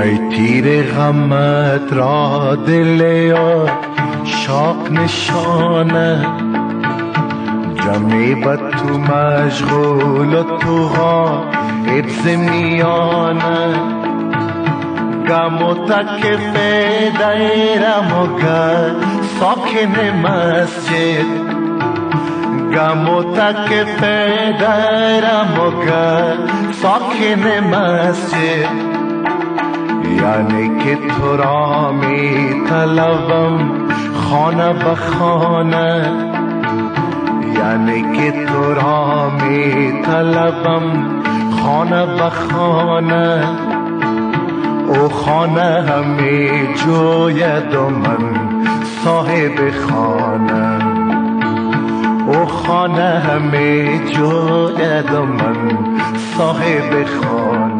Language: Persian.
ای تیر غمت را دل یار شاق نشانه، جمعی بد تو مشغول و تو غایب ز میانه. غم و تکف دیرم و گر ساکن مسجد، غم و تکف دیرم و گر ساکن مسجد. یعنی که تو را می طلبم خانه به خانه، یعنی که تو را می طلبم خانه به خانه. او خانه همی جوید و من صاحب خانه، او خانه همی جوید و من صاحب خانه.